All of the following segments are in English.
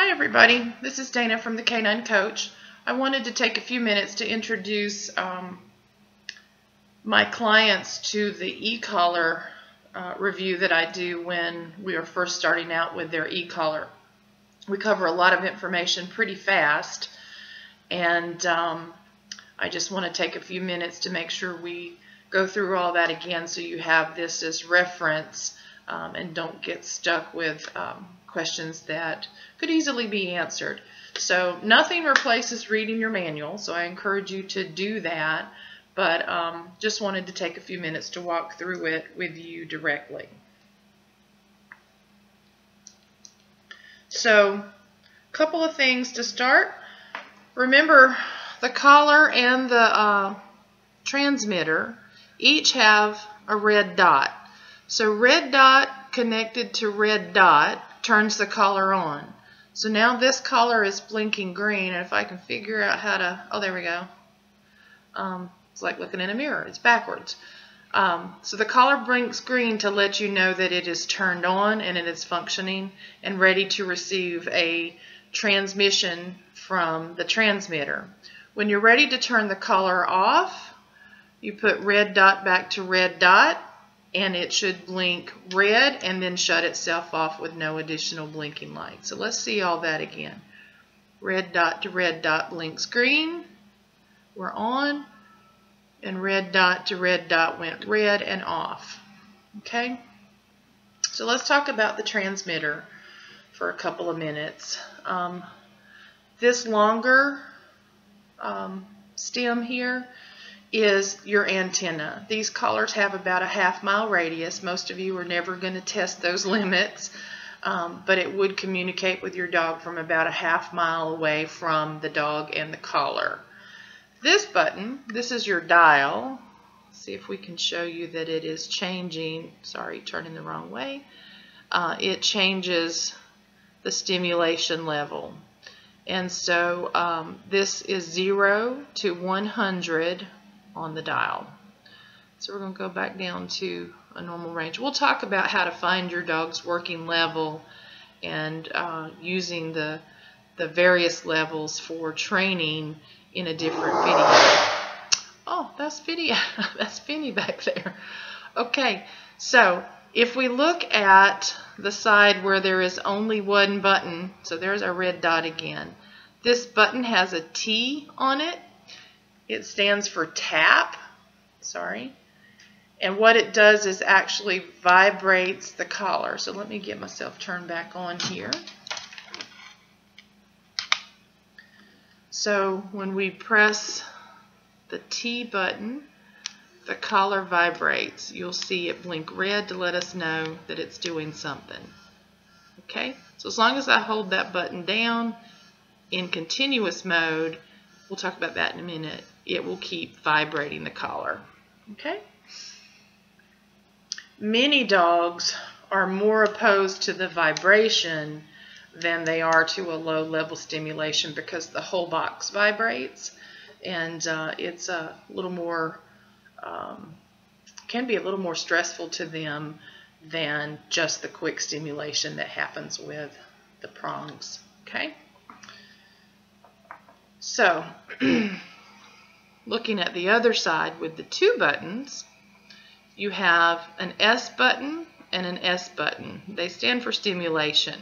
Hi everybody, this is Dana from the Canine Coach. I wanted to take a few minutes to introduce my clients to the e-collar review that I do when we are first starting out with their e-collar. We cover a lot of information pretty fast, and I just want to take a few minutes to make sure we go through all that again so you have this as reference and don't get stuck with questions that could easily be answered. So nothing replaces reading your manual, so I encourage you to do that, but just wanted to take a few minutes to walk through it with you directly. So a couple of things to start. Remember, the collar and the transmitter each have a red dot. So red dot connected to red dot turns the collar on. So now this collar is blinking green, and if I can figure out how to, oh, there we go. It's like looking in a mirror. It's backwards. So the collar blinks green to let you know that it is turned on and it is functioning and ready to receive a transmission from the transmitter. When you're ready to turn the collar off, you put red dot back to red dot, and it should blink red and then shut itself off with no additional blinking light. So let's see all that again. Red dot to red dot blinks green. We're on. And red dot to red dot went red and off. Okay? So let's talk about the transmitter for a couple of minutes. This longer stem here is your antenna. These collars have about a half-mile radius. Most of you are never going to test those limits, but it would communicate with your dog from about a half-mile away from the dog and the collar. This button, this is your dial. Let's see if we can show you that it is changing. Sorry, turning the wrong way. It changes the stimulation level. And so this is 0 to 100 on the dial. So we're going to go back down to a normal range. We'll talk about how to find your dog's working level and using the various levels for training in a different video. Oh, that's video. That's Finny back there. Okay, so if we look at the side where there is only one button, so there's our red dot again. This button has a T on it. It stands for tap, sorry. And what it does is actually vibrates the collar. So let me get myself turned back on here. So when we press the T button, the collar vibrates. You'll see it blink red to let us know that it's doing something. Okay, so as long as I hold that button down in continuous mode, we'll talk about that in a minute, it will keep vibrating the collar. Okay? Many dogs are more opposed to the vibration than they are to a low level stimulation because the whole box vibrates, and it's a little more can be a little more stressful to them than just the quick stimulation that happens with the prongs. Okay? So looking at the other side with the two buttons, you have an S button and an S button. They stand for stimulation.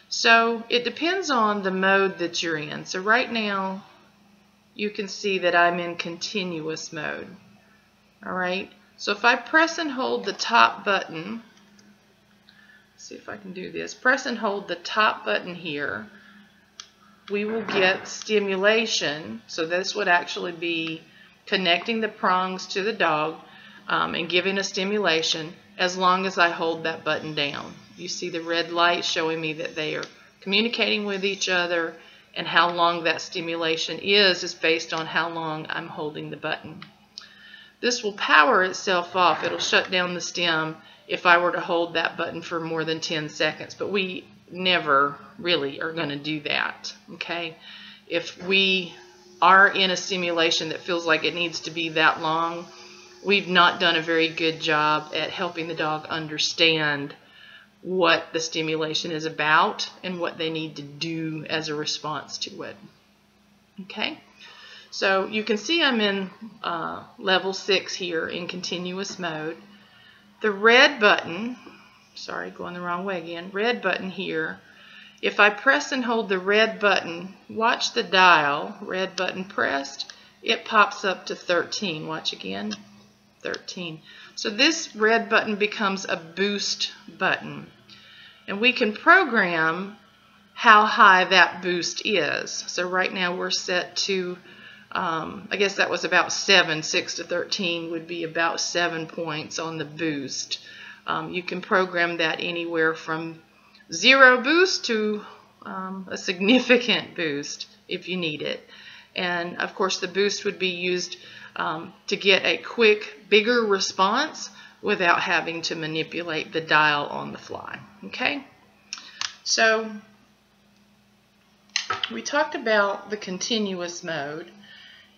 So it depends on the mode that you're in. So right now you can see that I'm in continuous mode. Alright, so if I press and hold the top button, let's see if I can do this, press and hold the top button here, we will get stimulation. So this would actually be connecting the prongs to the dog and giving a stimulation as long as I hold that button down. You see the red light showing me that they are communicating with each other, and how long that stimulation is based on how long I'm holding the button. This will power itself off. It'll shut down the stem if I were to hold that button for more than 10 seconds, but we never really are going to do that. Okay? If we are in a stimulation that feels like it needs to be that long, we've not done a very good job at helping the dog understand what the stimulation is about and what they need to do as a response to it. Okay, so you can see I'm in level 6 here in continuous mode. The red button, sorry, going the wrong way again, red button here, if I press and hold the red button, watch the dial, red button pressed, it pops up to 13. Watch again, 13. So this red button becomes a boost button. And we can program how high that boost is. So right now we're set to, I guess that was about 7. 6 to 13 would be about 7 points on the boost. You can program that anywhere from 0 boost to a significant boost if you need it. And of course the boost would be used to get a quick, bigger response without having to manipulate the dial on the fly. Okay? So we talked about the continuous mode,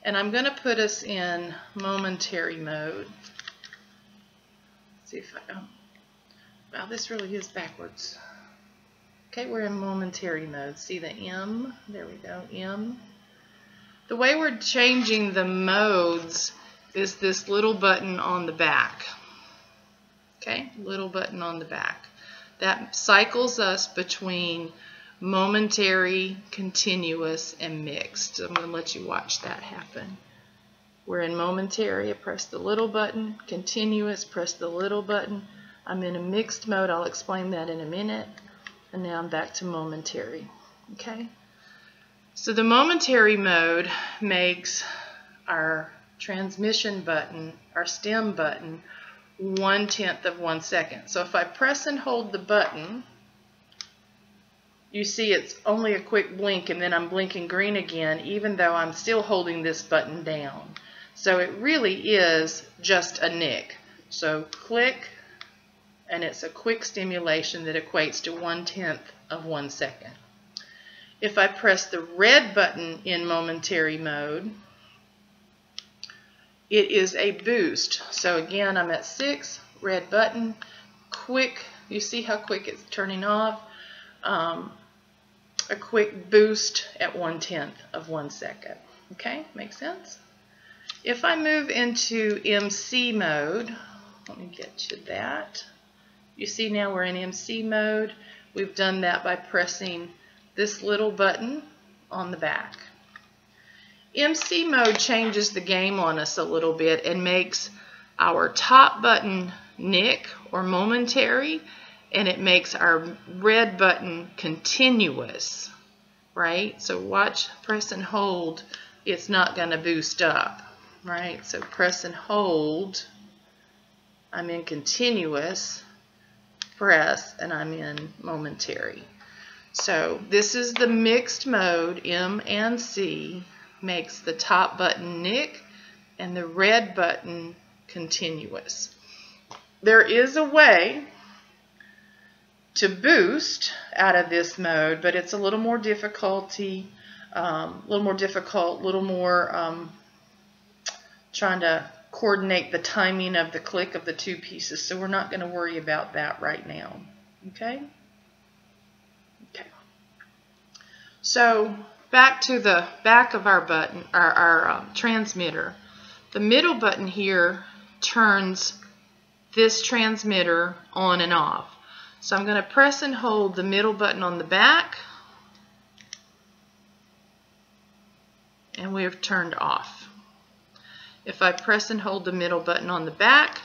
and I'm going to put us in momentary mode. Let's see if I, wow, this really is backwards. Okay, we're in momentary mode. See the M? There we go, M. The way we're changing the modes is this little button on the back. Okay, little button on the back. That cycles us between momentary, continuous, and mixed. So I'm going to let you watch that happen. We're in momentary, I press the little button, continuous, press the little button. I'm in a mixed mode, I'll explain that in a minute. And now I'm back to momentary. Okay? So the momentary mode makes our transmission button, our stem button, 1/10 of 1 second. So if I press and hold the button, you see it's only a quick blink and then I'm blinking green again, even though I'm still holding this button down. So it really is just a nick. So click, and it's a quick stimulation that equates to 1/10 of 1 second. If I press the red button in momentary mode, it is a boost. So again, I'm at 6, red button, quick, you see how quick it's turning off, a quick boost at 1/10 of 1 second. Okay, makes sense? If I move into MC mode, let me get you that. You see now we're in MC mode. We've done that by pressing this little button on the back. MC mode changes the game on us a little bit and makes our top button nick or momentary, and it makes our red button continuous, right? So watch, press and hold, it's not going to boost up, right? So press and hold, I'm in continuous, press, and I'm in momentary. So this is the mixed mode, M and C, makes the top button nick and the red button continuous. There is a way to boost out of this mode, but it's a little more difficulty, trying to coordinate the timing of the click of the two pieces, so we're not going to worry about that right now. Okay? Okay. So back to the back of our button, our transmitter. The middle button here turns this transmitter on and off. So I'm going to press and hold the middle button on the back, and we've turned off. If I press and hold the middle button on the back,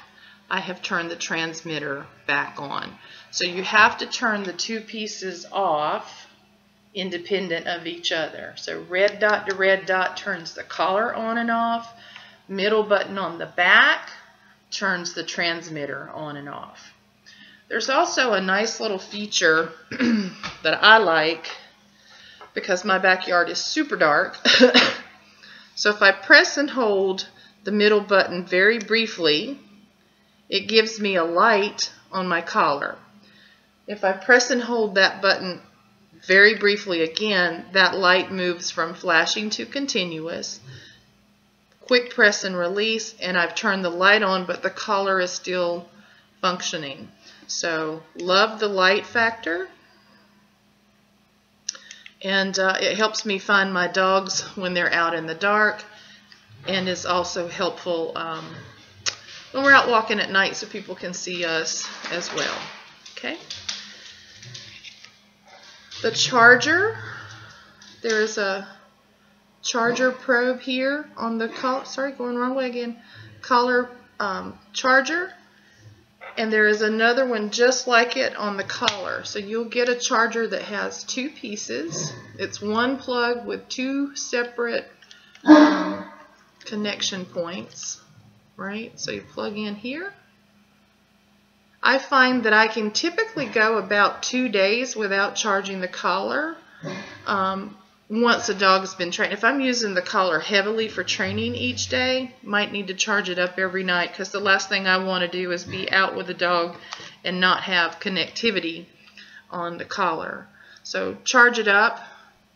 I have turned the transmitter back on. So you have to turn the two pieces off independent of each other. So red dot to red dot turns the collar on and off. Middle button on the back turns the transmitter on and off. There's also a nice little feature that I like because my backyard is super dark. So if I press and hold the middle button very briefly, it gives me a light on my collar. If I press and hold that button very briefly again, that light moves from flashing to continuous. Quick press and release, and I've turned the light on, but the collar is still functioning. So love the light factor. And it helps me find my dogs when they're out in the dark, and is also helpful when we're out walking at night so people can see us as well. Okay. The charger, there is a charger probe here on the collar. Sorry, going the wrong way again. Collar charger. And there is another one just like it on the collar. So you'll get a charger that has two pieces. It's one plug with two separate connection points, right? So you plug in here. I find that I can typically go about 2 days without charging the collar once a dog has been trained. If I'm using the collar heavily for training each day, might need to charge it up every night, because the last thing I want to do is be out with a dog and not have connectivity on the collar. So charge it up.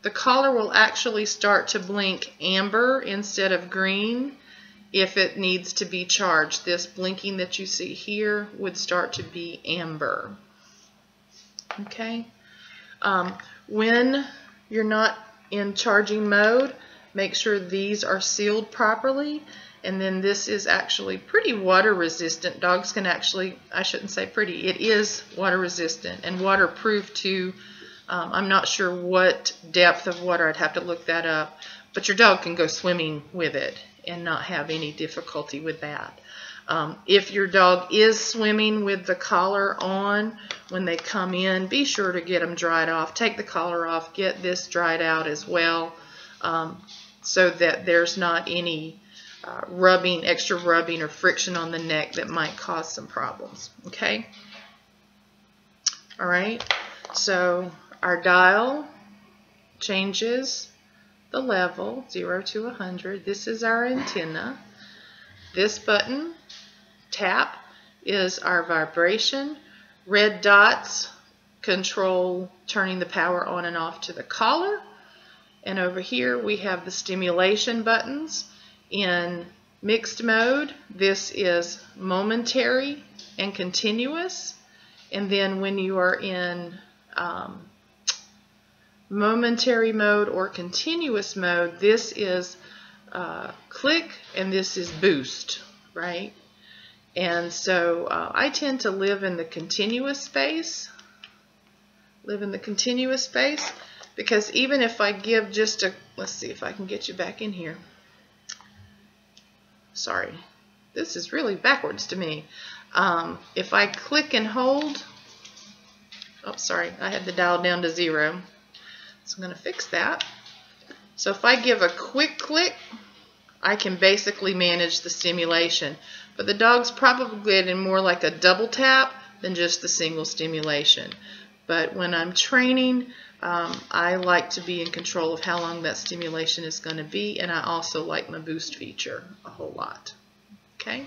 The collar will actually start to blink amber instead of green if it needs to be charged. This blinking that you see here would start to be amber. Okay. When you're not in charging mode, make sure these are sealed properly. And then this is actually pretty water resistant. Dogs can actually, I shouldn't say pretty, it is water resistant and waterproof too. I'm not sure what depth of water, I'd have to look that up, but your dog can go swimming with it and not have any difficulty with that. If your dog is swimming with the collar on when they come in, be sure to get them dried off. Take the collar off, get this dried out as well, so that there's not any rubbing, extra rubbing or friction on the neck that might cause some problems. Okay? All right, so our dial changes the level 0 to 100. This is our antenna. This button, tap, is our vibration. Red dots control turning the power on and off to the collar. And over here we have the stimulation buttons. In mixed mode, this is momentary and continuous. And then when you are in momentary mode or continuous mode, this is click and this is boost, right? And so I tend to live in the continuous space. Because even if I give just a, let's see if I can get you back in here. Sorry, this is really backwards to me. If I click and hold, oh sorry, I had the dial down to 0. So I'm going to fix that. So if I give a quick click, I can basically manage the stimulation. But the dog's probably getting more like a double tap than just the single stimulation. But when I'm training, I like to be in control of how long that stimulation is going to be, and I also like my boost feature a whole lot. Okay?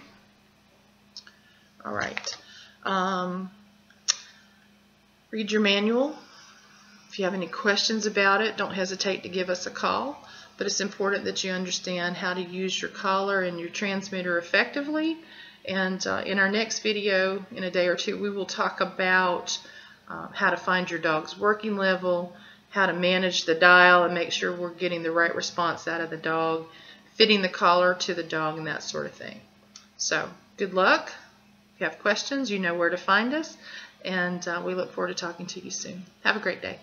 All right. Read your manual. If you have any questions about it, don't hesitate to give us a call. But it's important that you understand how to use your collar and your transmitter effectively. And in our next video, in a day or two, we will talk about how to find your dog's working level, how to manage the dial and make sure we're getting the right response out of the dog, fitting the collar to the dog, and that sort of thing. So, good luck. If you have questions, you know where to find us. And we look forward to talking to you soon. Have a great day.